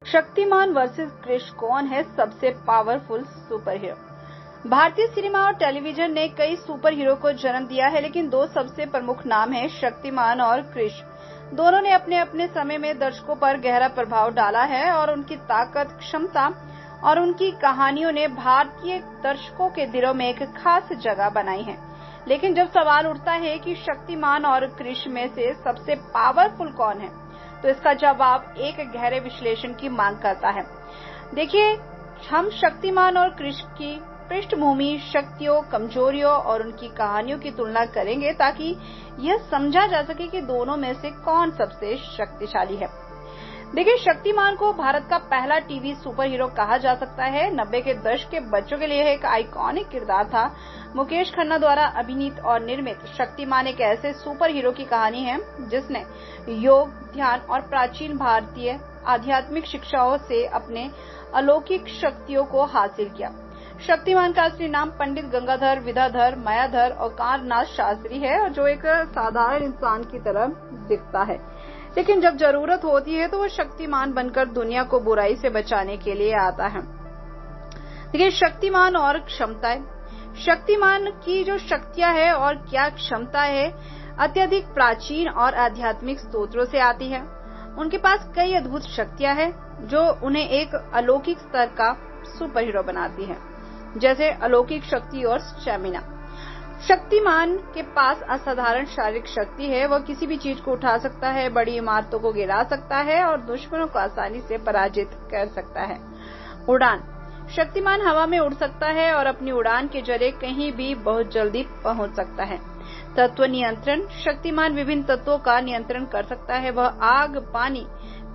Shaktimaan versus Krrish, कौन है सबसे पावरफुल सुपर हीरो? भारतीय सिनेमा और टेलीविजन ने कई सुपर हीरो को जन्म दिया है, लेकिन दो सबसे प्रमुख नाम हैं शक्तिमान और क्रिश। दोनों ने अपने अपने समय में दर्शकों पर गहरा प्रभाव डाला है और उनकी ताकत, क्षमता और उनकी कहानियों ने भारतीय दर्शकों के दिलों में एक खास जगह बनाई है। लेकिन जब सवाल उठता है कि शक्तिमान और क्रिश में से सबसे पावरफुल कौन है, तो इसका जवाब एक गहरे विश्लेषण की मांग करता है। देखिए, हम शक्तिमान और क्रिश की पृष्ठभूमि, शक्तियों, कमजोरियों और उनकी कहानियों की तुलना करेंगे ताकि यह समझा जा सके कि दोनों में से कौन सबसे शक्तिशाली है। देखिए, शक्तिमान को भारत का पहला टीवी सुपर हीरो कहा जा सकता है। 90 के दशक के बच्चों के लिए एक आइकॉनिक किरदार था। मुकेश खन्ना द्वारा अभिनीत और निर्मित शक्तिमान एक ऐसे सुपर हीरो की कहानी है जिसने योग, ध्यान और प्राचीन भारतीय आध्यात्मिक शिक्षाओं से अपने अलौकिक शक्तियों को हासिल किया। शक्तिमान का असली नाम पंडित गंगाधर विद्याधर मायाधर औकारनाथ शास्त्री है, और जो एक साधारण इंसान की तरह दिखता है, लेकिन जब जरूरत होती है तो वो शक्तिमान बनकर दुनिया को बुराई से बचाने के लिए आता है। देखिए, शक्तिमान और क्षमताएं। शक्तिमान की जो शक्तियां है और क्या क्षमता है, अत्यधिक प्राचीन और आध्यात्मिक स्रोतों से आती है। उनके पास कई अद्भुत शक्तियां हैं जो उन्हें एक अलौकिक स्तर का सुपर हीरो बनाती है, जैसे अलौकिक शक्ति और स्टैमिना। शक्तिमान के पास असाधारण शारीरिक शक्ति है। वह किसी भी चीज को उठा सकता है, बड़ी इमारतों को गिरा सकता है और दुश्मनों को आसानी से पराजित कर सकता है। उड़ान। शक्तिमान हवा में उड़ सकता है और अपनी उड़ान के जरिए कहीं भी बहुत जल्दी पहुंच सकता है। तत्व नियंत्रण। शक्तिमान विभिन्न तत्वों का नियंत्रण कर सकता है। वह आग, पानी,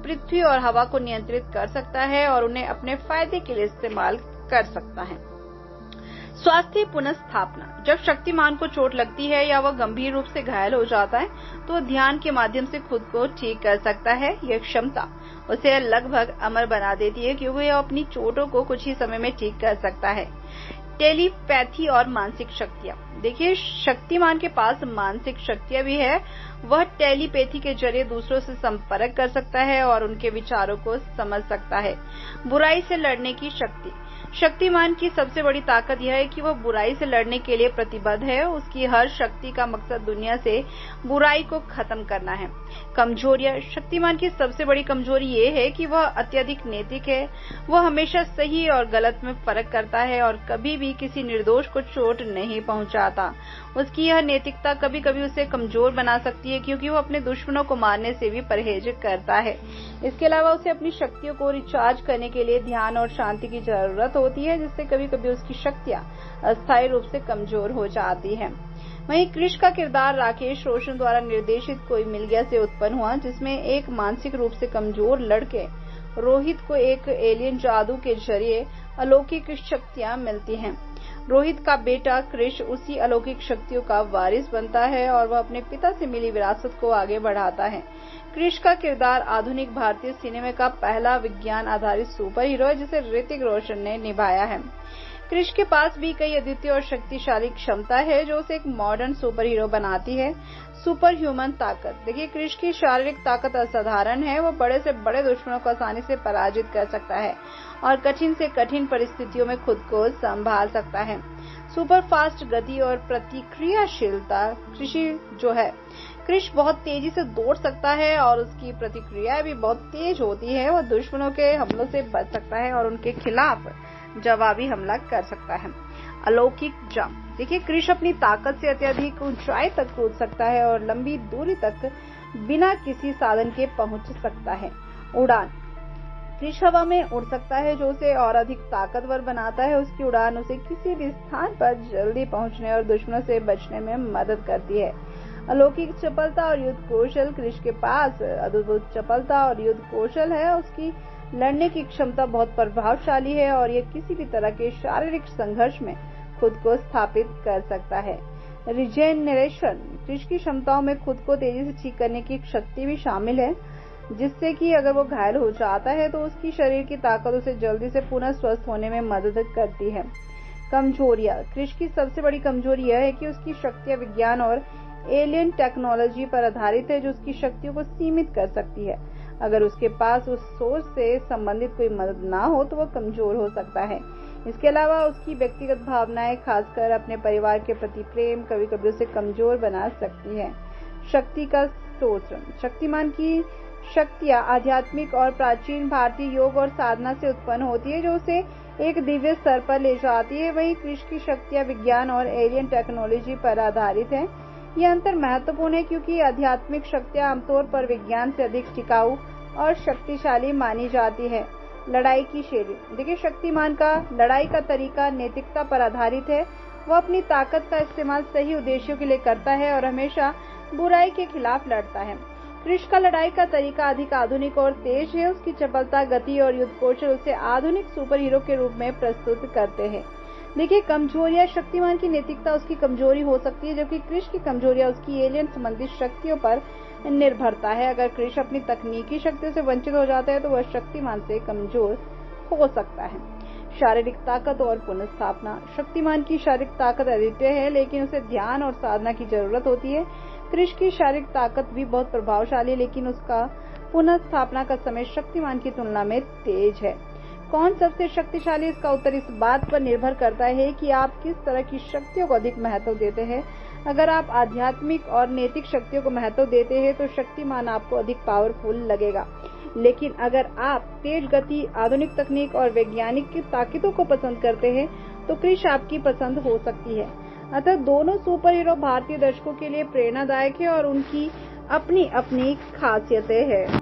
पृथ्वी और हवा को नियंत्रित कर सकता है और उन्हें अपने फायदे के लिए इस्तेमाल कर सकता है। स्वास्थ्य पुनर्स्थापना। जब शक्तिमान को चोट लगती है या वह गंभीर रूप से घायल हो जाता है तो ध्यान के माध्यम से खुद को ठीक कर सकता है। यह क्षमता उसे लगभग अमर बना देती है क्योंकि वह अपनी चोटों को कुछ ही समय में ठीक कर सकता है। टेलीपैथी और मानसिक शक्तियां। देखिए, शक्तिमान के पास मानसिक शक्तियां भी है। वह टेलीपैथी के जरिए दूसरों से संपर्क कर सकता है और उनके विचारों को समझ सकता है। बुराई से लड़ने की शक्ति। शक्तिमान की सबसे बड़ी ताकत यह है कि वह बुराई से लड़ने के लिए प्रतिबद्ध है। उसकी हर शक्ति का मकसद दुनिया से बुराई को खत्म करना है। कमजोरियां। शक्तिमान की सबसे बड़ी कमजोरी ये है कि वह अत्यधिक नैतिक है। वह हमेशा सही और गलत में फर्क करता है और कभी भी किसी निर्दोष को चोट नहीं पहुंचाता। उसकी यह नैतिकता कभी कभी उसे कमजोर बना सकती है क्योंकि वह अपने दुश्मनों को मारने से भी परहेज करता है। इसके अलावा उसे अपनी शक्तियों को रिचार्ज करने के लिए ध्यान और शांति की जरूरत होती है, जिससे कभी कभी उसकी शक्तियां अस्थायी रूप से कमजोर हो जाती हैं। वहीं क्रिश का किरदार राकेश रोशन द्वारा निर्देशित कोई मिल गया से उत्पन्न हुआ, जिसमें एक मानसिक रूप से कमजोर लड़के रोहित को एक एलियन जादू के जरिए अलौकिक शक्तियां मिलती हैं। रोहित का बेटा क्रिश उसी अलौकिक शक्तियों का वारिस बनता है और वह अपने पिता से मिली विरासत को आगे बढ़ाता है। क्रिश का किरदार आधुनिक भारतीय सिनेमा का पहला विज्ञान आधारित सुपर हीरो है जिसे ऋतिक रोशन ने निभाया है। क्रिश के पास भी कई अद्वितीय और शक्तिशाली क्षमता है जो उसे एक मॉडर्न सुपर हीरो बनाती है। सुपर ह्यूमन ताकत। देखिए, क्रिश की शारीरिक ताकत असाधारण है। वो बड़े से बड़े दुश्मनों को आसानी से पराजित कर सकता है और कठिन से कठिन परिस्थितियों में खुद को संभाल सकता है। सुपर फास्ट गति और प्रतिक्रियाशीलता। क्रिश बहुत तेजी से दौड़ सकता है और उसकी प्रतिक्रिया भी बहुत तेज होती है। वह दुश्मनों के हमलों से बच सकता है और उनके खिलाफ जवाबी हमला कर सकता है। अलौकिक जंप। देखिए, क्रिश अपनी ताकत से अत्यधिक ऊंचाई तक कूद सकता है और लंबी दूरी तक बिना किसी साधन के पहुंच सकता है। उड़ान। क्रिश हवा में उड़ सकता है जो उसे और अधिक ताकतवर बनाता है। उसकी उड़ान उसे किसी भी स्थान पर जल्दी पहुंचने और दुश्मनों से बचने में मदद करती है। अलौकिक चपलता और युद्ध कौशल। क्रिश के पास अद्भुत चपलता और युद्ध कौशल है। उसकी लड़ने की क्षमता बहुत प्रभावशाली है और यह किसी भी तरह के शारीरिक संघर्ष में खुद को स्थापित कर सकता है। रिजेनरेशन। क्रिश की क्षमताओं में खुद को तेजी से ठीक करने की शक्ति भी शामिल है, जिससे कि अगर वो घायल हो जाता है तो उसकी शरीर की ताकत उसे जल्दी से पुनः स्वस्थ होने में मदद करती है। कमजोरियां। क्रिश की सबसे बड़ी कमजोरी यह है कि उसकी शक्तियां विज्ञान और एलियन टेक्नोलॉजी पर आधारित है जो उसकी शक्तियों को सीमित कर सकती है। अगर उसके पास उस सोच से संबंधित कोई मदद ना हो तो वह कमजोर हो सकता है। इसके अलावा उसकी व्यक्तिगत भावनाएं, खासकर अपने परिवार के प्रति प्रेम, कभी कभी उसे कमजोर बना सकती है। शक्ति का स्रोत। शक्तिमान की शक्तियां आध्यात्मिक और प्राचीन भारतीय योग और साधना से उत्पन्न होती है, जो उसे एक दिव्य स्तर पर ले जाती है। वहीं कृष्ण की शक्तियां विज्ञान और एलियन टेक्नोलॉजी पर आधारित है। यह अंतर महत्वपूर्ण है क्योंकि आध्यात्मिक शक्तियां आमतौर पर विज्ञान से अधिक टिकाऊ और शक्तिशाली मानी जाती है। लड़ाई की शैली। देखिए, शक्तिमान का लड़ाई का तरीका नैतिकता पर आधारित है। वह अपनी ताकत का इस्तेमाल सही उद्देश्यों के लिए करता है और हमेशा बुराई के खिलाफ लड़ता है। कृष्ण का लड़ाई का तरीका अधिक आधुनिक और तेज है। उसकी चपलता, गति और युद्ध कौशल उसे आधुनिक सुपर हीरो के रूप में प्रस्तुत करते हैं। देखिए, कमजोरियां। शक्तिमान की नैतिकता उसकी कमजोरी हो सकती है, जबकि कृष्ण की कमजोरियां उसकी एलियन संबंधित शक्तियों पर निर्भरता है। अगर कृष्ण अपनी तकनीकी शक्तियों से वंचित हो जाता है तो वह शक्तिमान से कमजोर हो सकता है। शारीरिक ताकत और पुनर्स्थापना। शक्तिमान की शारीरिक ताकत अद्वितीय है, लेकिन उसे ध्यान और साधना की जरूरत होती है। कृष्ण की शारीरिक ताकत भी बहुत प्रभावशाली है, लेकिन उसका पुनर्स्थापना का समय शक्तिमान की तुलना में तेज है। कौन सबसे शक्तिशाली? इसका उत्तर इस बात पर निर्भर करता है कि आप किस तरह की शक्तियों को अधिक महत्व देते हैं। अगर आप आध्यात्मिक और नैतिक शक्तियों को महत्व देते हैं तो शक्तिमान आपको अधिक पावरफुल लगेगा, लेकिन अगर आप तेज गति, आधुनिक तकनीक और वैज्ञानिक की ताकतों को पसंद करते हैं तो कृष्ण आपकी पसंद हो सकती है। अतः दोनों सुपर हीरो भारतीय दर्शकों के लिए प्रेरणादायक है और उनकी अपनी अपनी खासियतें हैं।